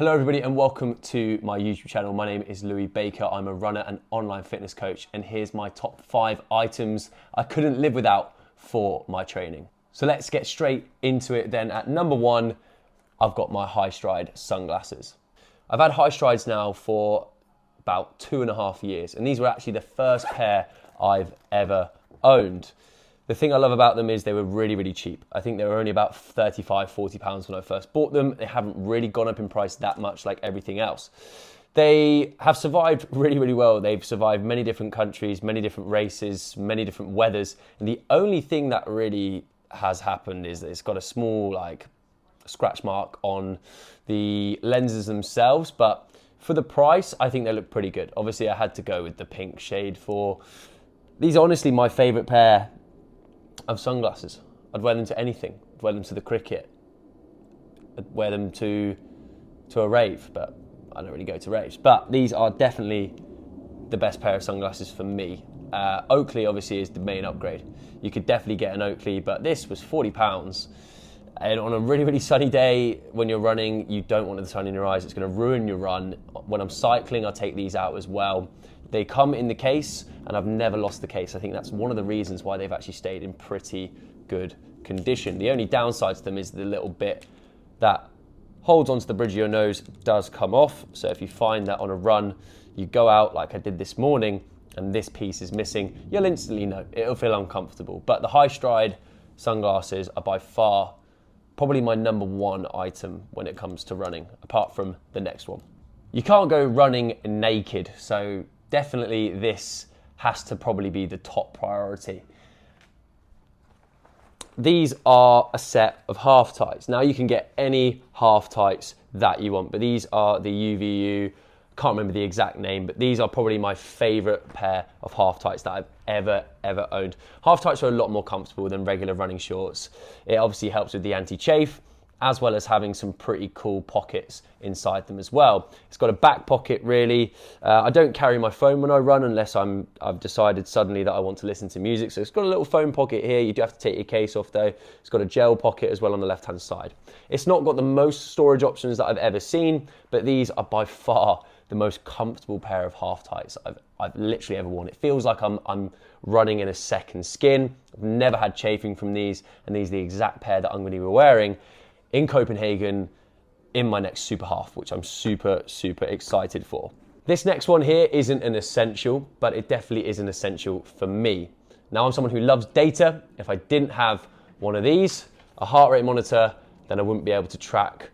Hello everybody and welcome to my YouTube channel. My name is Louis Baker. I'm a runner and online fitness coach, and here's my top 5 items I couldn't live without for my training. So let's get straight into it then. At number 1, I've got my High Stride sunglasses. I've had High Strides now for about 2.5 years, and these were actually the first pair I've ever owned. The thing I love about them is they were really cheap. I think they were only about 35, 40 pounds when I first bought them. They haven't really gone up in price that much like everything else. They have survived really well. They've survived many different countries, many different races, many different weathers. And the only thing that really has happened is that it's got a small scratch mark on the lenses themselves. But for the price, I think they look pretty good. Obviously, I had to go with the pink shade for... These are honestly my favorite pair of sunglasses. I'd wear them to anything. I'd wear them to the cricket. I'd wear them to a rave, but I don't really go to raves. But these are definitely the best pair of sunglasses for me. Oakley obviously is the main upgrade. You could definitely get an Oakley, but this was £40. And on a really sunny day when you're running, you don't want the sun in your eyes. It's going to ruin your run. When I'm cycling, I take these out as well. They come in the case, and I've never lost the case. I think that's one of the reasons why they've actually stayed in pretty good condition. The only downside to them is the little bit that holds onto the bridge of your nose does come off. So if you find that on a run, you go out like I did this morning, and this piece is missing, you'll instantly know. It'll feel uncomfortable. But the High Stride sunglasses are by far probably my number 1 item when it comes to running, apart from the next one. You can't go running naked, so definitely this has to probably be the top priority. These are a set of half tights. Now you can get any half tights that you want, but these are the UVU, can't remember the exact name, but these are probably my favorite pair of half tights that I've ever owned. Half tights are a lot more comfortable than regular running shorts. It obviously helps with the anti-chafe, as well as having some pretty cool pockets inside them as well. It's got a back pocket really. I don't carry my phone when I run unless I've decided suddenly that I want to listen to music. So it's got a little phone pocket here. You do have to take your case off though. It's got a gel pocket as well on the left-hand side. It's not got the most storage options that I've ever seen, but these are by far the most comfortable pair of half tights I've literally ever worn. It feels like I'm running in a second skin. I've never had chafing from these, and these are the exact pair that I'm going to be wearing in Copenhagen in my next super half, which I'm super excited for. This next one here isn't an essential, but it definitely is an essential for me. Now I'm someone who loves data. If I didn't have one of these, a heart rate monitor, then I wouldn't be able to track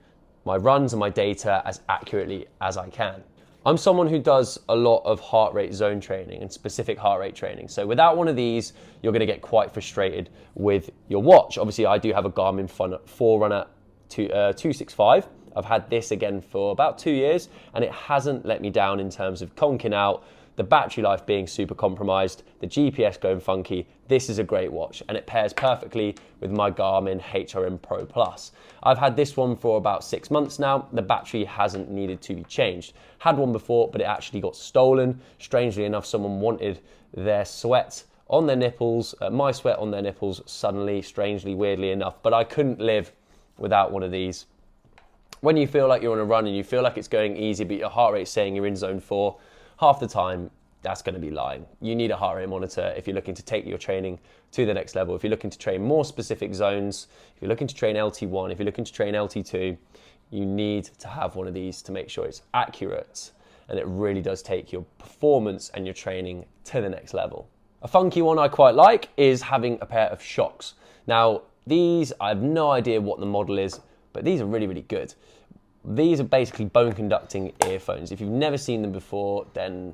my runs and my data as accurately as I can. I'm someone who does a lot of heart rate zone training and specific heart rate training. So without one of these, you're gonna get quite frustrated with your watch. Obviously I do have a Garmin Forerunner 265. I've had this again for about 2 years, and it hasn't let me down in terms of conking out, the battery life being super compromised, the GPS going funky. This is a great watch, and it pairs perfectly with my Garmin HRM Pro Plus. I've had this one for about 6 months now. The battery hasn't needed to be changed. Had one before, but it actually got stolen. Strangely enough, someone wanted their sweat on their nipples, my sweat on their nipples suddenly, strangely, weirdly enough, but I couldn't live without one of these. When you feel like you're on a run and you feel like it's going easy, but your heart rate's saying you're in zone 4, half the time that's going to be lying. You need a heart rate monitor if you're looking to take your training to the next level. If you're looking to train more specific zones, if you're looking to train LT1, if you're looking to train LT2, you need to have one of these to make sure it's accurate, and it really does take your performance and your training to the next level. A funky one I quite like is having a pair of shocks. Now, these, I have no idea what the model is, but these are really good. These are basically bone conducting earphones. If you've never seen them before, then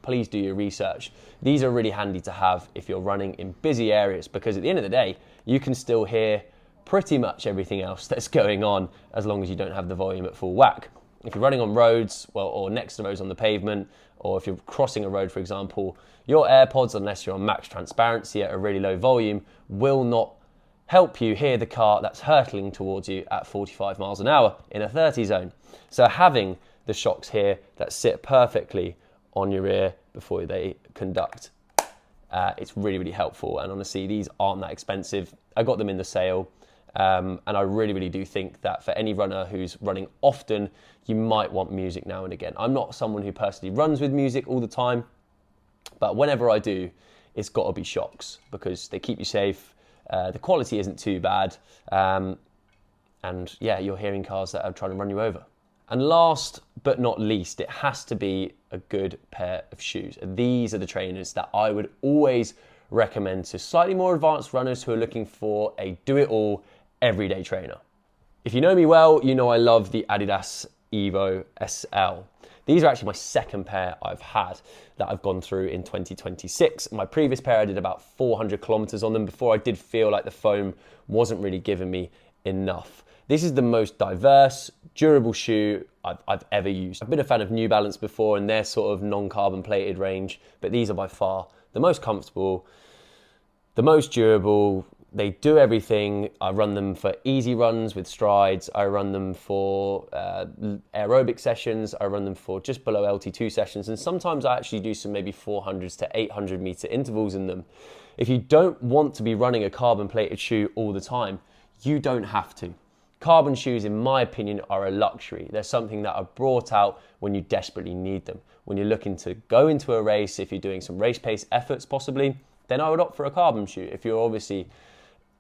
please do your research. These are really handy to have if you're running in busy areas, because at the end of the day, you can still hear pretty much everything else that's going on as long as you don't have the volume at full whack. If you're running on roads, well, or next to roads on the pavement, or if you're crossing a road, for example, your AirPods, unless you're on max transparency at a really low volume, will not help you hear the car that's hurtling towards you at 45 miles an hour in a 30 zone. So having the shocks here that sit perfectly on your ear before they conduct, it's really helpful. And honestly, these aren't that expensive. I got them in the sale. And I really, really do think that for any runner who's running often, you might want music now and again. I'm not someone who personally runs with music all the time, but whenever I do, it's got to be shocks because they keep you safe. The quality isn't too bad. And yeah, you're hearing cars that are trying to run you over. And last but not least, it has to be a good pair of shoes. These are the trainers that I would always recommend to slightly more advanced runners who are looking for a do-it-all everyday trainer. If you know me well, you know I love the Adidas Evo SL. These are actually my second pair I've had that I've gone through in 2026. My previous pair, I did about 400 kilometers on them before I did feel like the foam wasn't really giving me enough. This is the most diverse, durable shoe I've ever used. I've been a fan of New Balance before and their sort of non-carbon plated range, but these are by far the most comfortable, the most durable. They do everything. I run them for easy runs with strides. I run them for aerobic sessions. I run them for just below LT2 sessions. And sometimes I actually do some maybe 400s to 800 meter intervals in them. If you don't want to be running a carbon plated shoe all the time, you don't have to. Carbon shoes, in my opinion, are a luxury. They're something that are brought out when you desperately need them. When you're looking to go into a race, if you're doing some race pace efforts possibly, then I would opt for a carbon shoe. If you're obviously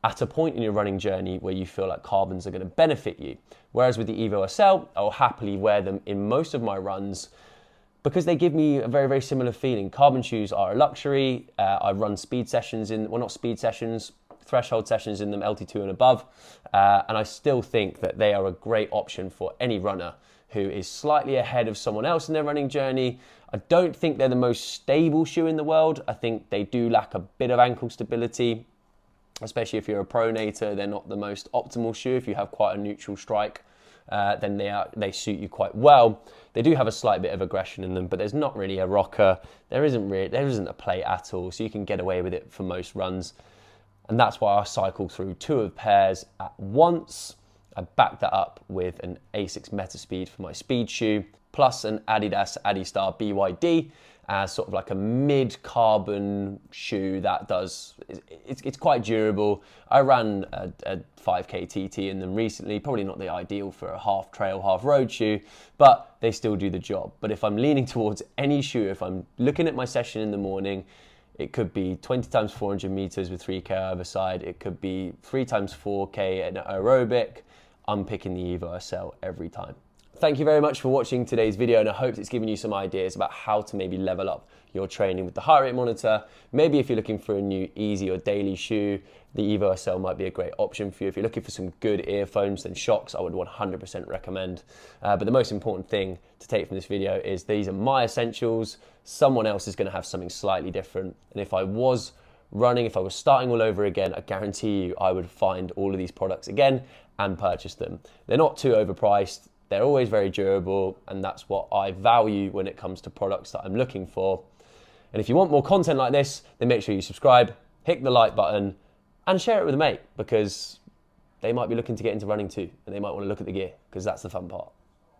at a point in your running journey where you feel like carbons are going to benefit you. Whereas with the Evo SL, I'll happily wear them in most of my runs because they give me a very, very similar feeling. Carbon shoes are a luxury. I run speed sessions not speed sessions, threshold sessions in them, LT2 and above. And I still think that they are a great option for any runner who is slightly ahead of someone else in their running journey. I don't think they're the most stable shoe in the world. I think they do lack a bit of ankle stability, especially if you're a pronator. They're not the most optimal shoe. If you have quite a neutral strike, then they suit you quite well. They do have a slight bit of aggression in them, but there's not really a rocker. There isn't a plate at all, so you can get away with it for most runs. And that's why I cycle through 2 of the pairs at once. I back that up with an Asics Metaspeed for my speed shoe, plus an Adidas Adistar BYD as sort of like a mid-carbon shoe that it's quite durable. I ran a 5K TT in them recently, probably not the ideal for a half trail, half road shoe, but they still do the job. But if I'm leaning towards any shoe, if I'm looking at my session in the morning, it could be 20 times 400 meters with 3K either side. It could be 3 times 4K in aerobic. I'm picking the Evo SL every time. Thank you very much for watching today's video, and I hope it's given you some ideas about how to maybe level up your training with the heart rate monitor. Maybe if you're looking for a new easy or daily shoe, the Evo SL might be a great option for you. If you're looking for some good earphones, then Shocks I would 100% recommend. But the most important thing to take from this video is these are my essentials. Someone else is going to have something slightly different. And if I was starting all over again, I guarantee you I would find all of these products again and purchase them. They're not too overpriced. They're always very durable, and that's what I value when it comes to products that I'm looking for. And if you want more content like this, then make sure you subscribe, hit the like button, and share it with a mate, because they might be looking to get into running too, and they might want to look at the gear, because that's the fun part.